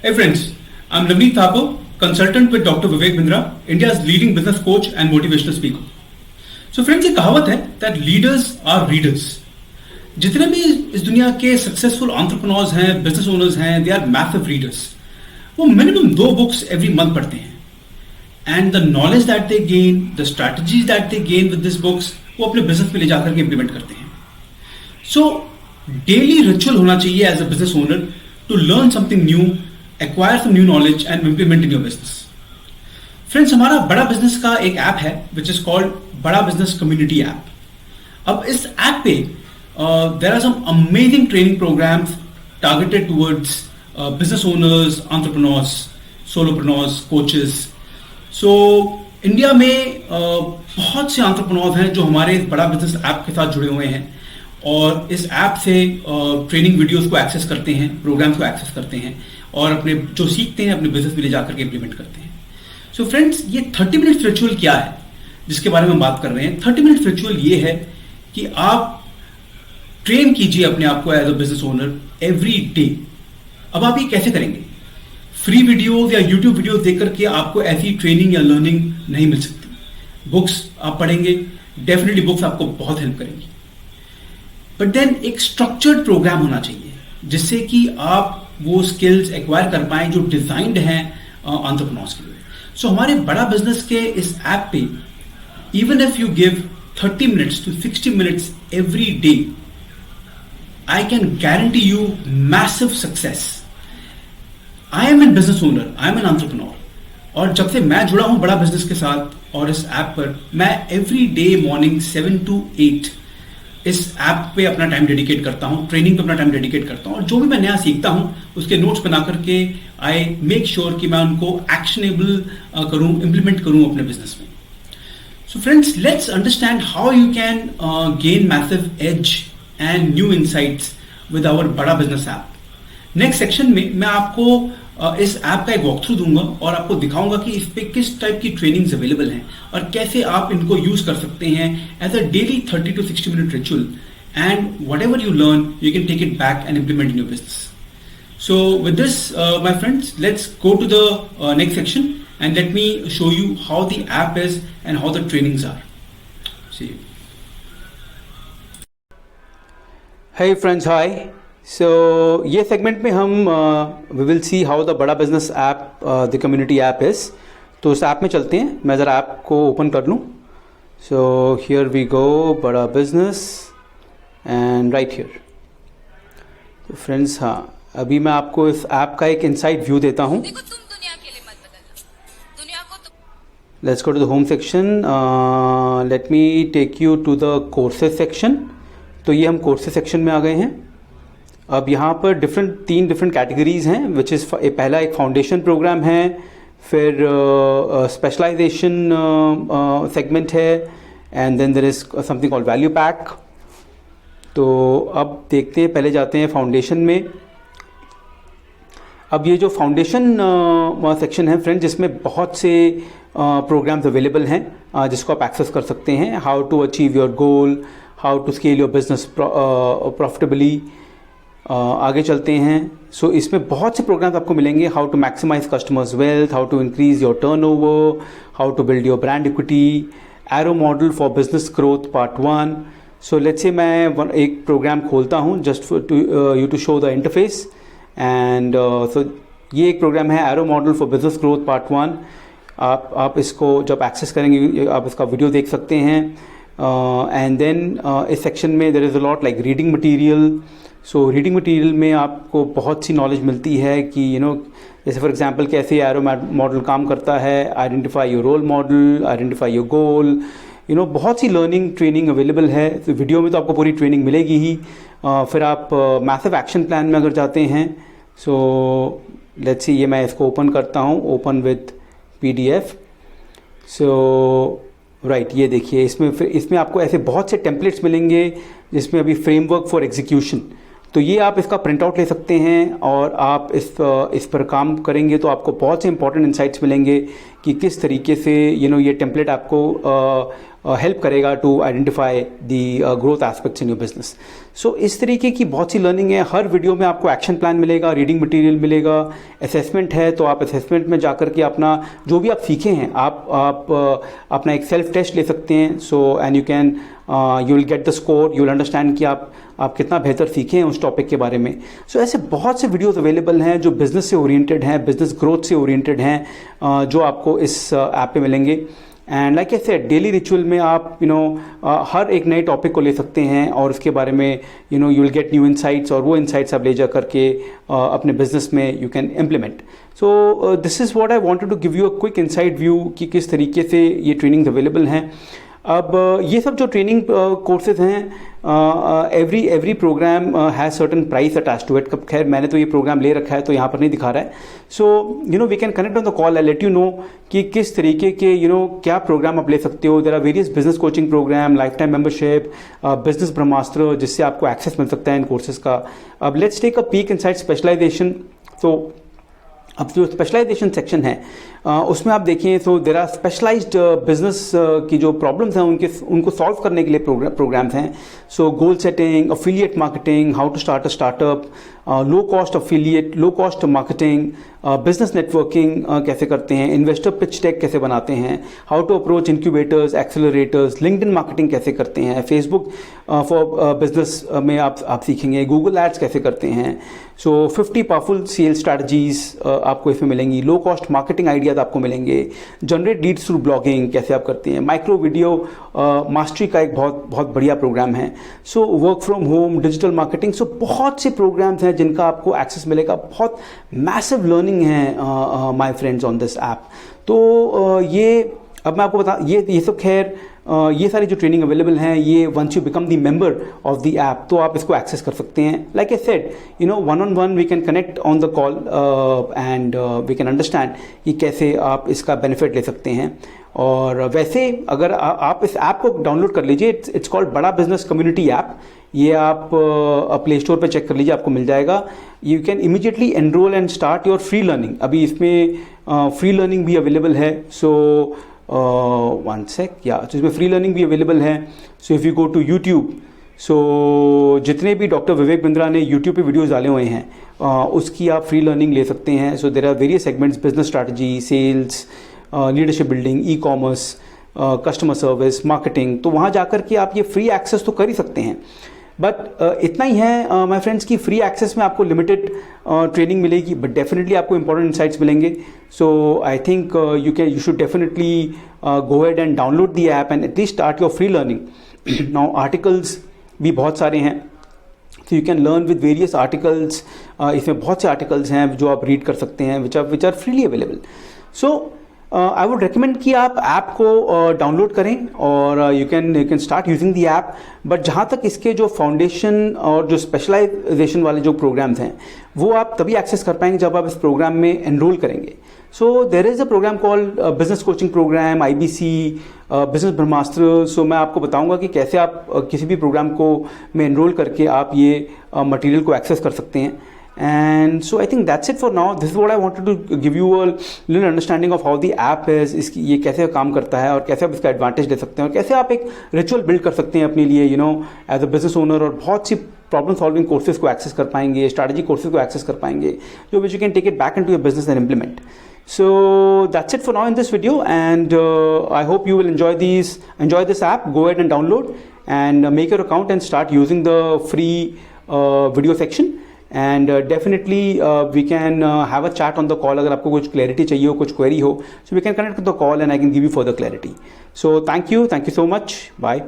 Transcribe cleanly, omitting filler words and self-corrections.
Hey friends, I'm Navneet Thakur, consultant with Dr. Vivek Bindra, India's leading business coach and motivational speaker. So friends, एक कहावत है that leaders are readers. जितने भी इस दुनिया के सक्सेसफुल एंटरप्रेन्योर्स हैं, बिजनेस ओनर्स हैं, they are massive readers. वो मिनिमम 2 बुक्स every month पढ़ते हैं. And the knowledge that they gain, the strategies that they gain with these books, वो अपने बिजनेस में ले जाकर के इम्प्लीमेंट करते हैं. So डेली रिचुअल होना चाहिए as a business owner to learn something new, acquire some new knowledge and implement in your business. Friends, हमारा बड़ा बिजनेस का एक ऐप है which is called Bada business community app. अब इस ऐप पे there are some amazing training programmes targeted towards business owners, entrepreneurs, solopreneurs, coaches. So India में बहुत से एंटरप्रेन्योर्स हैं जो हमारे इस बड़ा बिजनेस ऐप के साथ जुड़े हुए हैं और इस ऐप से ट्रेनिंग वीडियोस को एक्सेस करते हैं, प्रोग्राम्स को एक्सेस करते हैं और अपने जो सीखते हैं अपने बिजनेस में ले जाकर के इम्प्लीमेंट करते हैं. सो फ्रेंड्स, ये 30 मिनट्स रिचुअल क्या है जिसके बारे में हम बात कर रहे हैं? 30 मिनट्स रिचुअल ये है कि आप ट्रेन कीजिए अपने आप को as a business owner every day. अब आप ये कैसे करेंगे? फ्री वीडियोस या यूट्यूब वीडियोस देख करके आपको ऐसी ट्रेनिंग या लर्निंग नहीं मिल सकती. बुक्स आप पढ़ेंगे, डेफिनेटली बुक्स आपको बहुत हेल्प करेंगी, बट देन एक स्ट्रक्चर्ड प्रोग्राम होना चाहिए जिससे कि आप वो स्किल्स एक्वायर कर पाएं जो डिजाइंड हैं एंटरप्रेन्योर्स के लिए. सो हमारे बड़ा बिजनेस के इस ऐप पे even if you give 30 minutes to 60 minutes every day, I can guarantee you massive success. I am an business owner, I am an entrepreneur, और जब से मैं जुड़ा हूं बड़ा बिजनेस के साथ और इस ऐप पर, मैं एवरी डे मॉर्निंग 7 to 8 इस ऐप पे अपना टाइम डेडिकेट करता हूँ, ट्रेनिंग पे अपना टाइम डेडिकेट करता हूँ और जो भी मैं नया सीखता हूँ उसके नोट्स बना करके आई मेक श्योर कि मैं उनको एक्शनेबल करूँ, इम्प्लीमेंट करूँ अपने बिजनेस में. So friends, let's understand how you can gain massive edge and new insights with our Bada business app. Next section में मैं आपको इस ऐप का एक वॉक थ्रू दूंगा और आपको दिखाऊंगा कि इस पे किस टाइप की ट्रेनिंग्स अवेलेबल हैं और कैसे आप इनको यूज कर सकते हैं as a daily 30 to 60 minute ritual. And whatever you learn you can take it back and implement in your business. So with this my friends, let's go to the next section and let me show you how the app is and how the trainings are. See you. Hey friends, hi. So ये segment में हम we will see how the Bada business app the community app is. तो उस app में चलते हैं. मैं ज़रा ऐप को ओपन कर लूँ. सो हियर वी गो, बड़ा बिजनेस एंड राइट हियर. तो फ्रेंड्स, हाँ, अभी मैं आपको इस ऐप का एक इनसाइड व्यू देता हूँ. देखो, तुम दुनिया के लिए मत बदलना, दुनिया को तुम. Let's go to the home section. Let me take you to the courses section. तो ये हम कोर्सेज सेक्शन में आ गए हैं. अब यहाँ पर 3 डिफरेंट कैटेगरीज हैं विच इज़ पहला एक फाउंडेशन प्रोग्राम है, फिर स्पेशलाइजेशन सेगमेंट है and then there is something called value pack. तो अब देखते हैं, पहले जाते हैं फाउंडेशन में. अब ये जो फाउंडेशन सेक्शन है फ्रेंड्स, जिसमें बहुत से प्रोग्राम्स अवेलेबल हैं जिसको आप एक्सेस कर सकते हैं. How to achieve your goal, how to scale your business profitably. आगे चलते हैं. सो इसमें बहुत से प्रोग्राम्स आपको मिलेंगे. How to maximize customers wealth, how to increase your turnover, how to build your brand equity, arrow model for business growth part 1. So let's say मैं एक प्रोग्राम खोलता हूँ just you to show the interface. And so ये एक program है, arrow model for business growth part 1. आप इसको जब एक्सेस करेंगे आप इसका वीडियो देख सकते हैं. एंड देन इस सेक्शन में there is a lot like reading material. So reading material में आपको बहुत सी नॉलेज मिलती है कि जैसे फॉर एग्जांपल कैसे एरो मॉडल काम करता है, identify your role model, identify your goal. बहुत सी लर्निंग ट्रेनिंग अवेलेबल है. तो वीडियो में तो आपको पूरी ट्रेनिंग मिलेगी ही. फिर आप मैसिव एक्शन प्लान में अगर जाते हैं, सो लेट्स सी, ये मैं इसको ओपन करता हूँ, open with PDF. So right, ये देखिए, इसमें आपको ऐसे बहुत से टेम्पलेट्स मिलेंगे जिसमें अभी फ्रेमवर्क फॉर एग्जीक्यूशन. तो ये आप इसका प्रिंट आउट ले सकते हैं और आप इस पर काम करेंगे तो आपको बहुत से इंपॉर्टेंट इंसाइट्स मिलेंगे कि किस तरीके से ये टेम्पलेट आपको हेल्प करेगा to identify the growth aspects in your business. So इस तरीके की बहुत सी लर्निंग है. हर वीडियो में आपको एक्शन प्लान मिलेगा, रीडिंग मटेरियल मिलेगा, असेसमेंट है तो आप असेसमेंट में जाकर के अपना जो भी आप सीखे हैं आप अपना एक सेल्फ टेस्ट ले सकते हैं. So and you can you will get the score, you will understand कि आप कितना बेहतर सीखे हैं उस टॉपिक के बारे में. सो ऐसे बहुत से वीडियोस अवेलेबल हैं जो बिजनेस से ओरिएंटेड हैं, बिजनेस ग्रोथ से ओरिएंटेड हैं, जो आपको इस ऐप पे मिलेंगे. And like I said, daily ritual में आप हर एक नए टॉपिक को ले सकते हैं और उसके बारे में you will get new insights, और वो इनसाइट्स आप ले जा करके अपने बिजनेस में you can implement. So this is what I wanted to give you a quick insight view कि किस तरीके से ये ट्रेनिंग अवेलेबल हैं. अब ये सब जो ट्रेनिंग कोर्सेज हैं, every program has certain price attach to it. खैर मैंने तो ये प्रोग्राम ले रखा है तो यहाँ पर नहीं दिखा रहा है. So we can connect on the call, I let you know कि किस तरीके के क्या प्रोग्राम आप ले सकते हो. There are various business coaching programme, life time membership, business Brahmastra, जिससे आपको एक्सेस मिल सकता है इन कोर्सेज का. अब let's take a peek inside specialization. तो अब जो स्पेशलाइजेशन सेक्शन है उसमें आप देखें तो देर आर स्पेशलाइज्ड बिजनेस की जो प्रॉब्लम्स हैं उनको सॉल्व करने के लिए प्रोग्राम्स हैं. So goal setting, affiliate marketing, how to start a startup, low cost affiliate, low cost marketing, business networking कैसे करते हैं, इन्वेस्टर पिच डेक कैसे बनाते हैं, how to approach incubators, accelerators, LinkedIn marketing कैसे करते हैं, फेसबुक फॉर बिजनेस में आप सीखेंगे, गूगल एड्स कैसे करते हैं. सो 50 पावरफुल सेल स्ट्रैटेजीज आपको इसमें मिलेंगी, लो कॉस्ट मार्केटिंग आइडियाज आपको मिलेंगे, जनरेट लीड्स थ्रू ब्लॉगिंग कैसे आप करते हैं, माइक्रो वीडियो मास्टरी का एक बहुत बढ़िया प्रोग्राम है. So work from home, digital marketing, so बहुत से प्रोग्राम्स हैं जिनका आपको एक्सेस मिलेगा. बहुत मैसिव लर्निंग है my friends on this app. तो ये अब मैं आपको बता, ये सब खैर ये सारी जो ट्रेनिंग अवेलेबल हैं, ये once you become the member of the app तो आप इसको एक्सेस कर सकते हैं. Like I said, one on one we can connect on the call and we can understand कि कैसे आप इसका बेनिफिट ले सकते हैं. और वैसे अगर आप इस ऐप को डाउनलोड कर लीजिए, it's called Bada business community app. ये आप प्ले स्टोर पे चेक कर लीजिए, आपको मिल जाएगा. You can immediately enrol and start your free learning. अभी इसमें फ्री लर्निंग भी अवेलेबल है. सो वन सेक, तो इसमें फ्री लर्निंग भी अवेलेबल है. So if you go to YouTube, so जितने भी डॉक्टर विवेक बिंद्रा ने यूट्यूब पे वीडियोस डाले हुए हैं उसकी आप फ्री लर्निंग ले सकते हैं. So there are various segments, business strategy, sales, leadership building, e commerce, customer service, marketing. तो वहाँ जाकर के आप ये फ्री एक्सेस तो कर ही सकते हैं. बट इतना ही है माय फ्रेंड्स की फ्री एक्सेस में आपको लिमिटेड ट्रेनिंग मिलेगी, बट डेफिनेटली आपको इंपॉर्टेंट इंसाइट्स मिलेंगे. So I think you should definitely go ahead and download the app and at least start your free learning. Now articles भी बहुत सारे हैं, तो you can learn with various articles. इसमें बहुत से आर्टिकल्स हैं जो आप रीड कर सकते हैं which are freely available. So I would recommend कि आप ऐप को डाउनलोड करें और you can start using the app. But जहाँ तक इसके जो फाउंडेशन और जो स्पेशलाइजेशन वाले जो प्रोग्राम्स हैं वो आप तभी एक्सेस कर पाएंगे जब आप इस प्रोग्राम में एनरोल करेंगे. So there is a programme called business coaching programme, IBC, business Brahmastra. So मैं आपको बताऊंगा कि कैसे आप किसी भी प्रोग्राम को में एनरोल करके आप ये मटेरियल को एक्सेस कर सकते हैं. And so I think that's it for now. This is what I wanted to give you a little understanding of how the app is. इसकी ये कैसे काम करता है और कैसे आप इसका एडवांटेज ले सकते हैं और कैसे आप एक रिचुअल बिल्ड कर सकते हैं अपने लिए एज अ बिजनेस ओनर, और बहुत सी प्रॉब्लम सॉल्विंग कोर्सेज को एक्सेस कर पाएंगे, स्ट्रैटेजी कोर्सेज को एक्सेस कर पाएंगे, जो which you can take it back into your business and implement. So that's it for now in this video, and I hope you will enjoy this app. Go ahead and download and make your account and start using the free video section. And definitely we can have a chat on the call अगर आपको कुछ clarity चाहिए हो, कुछ query हो, so we can connect with the call and I can give you further clarity. So thank you so much. Bye.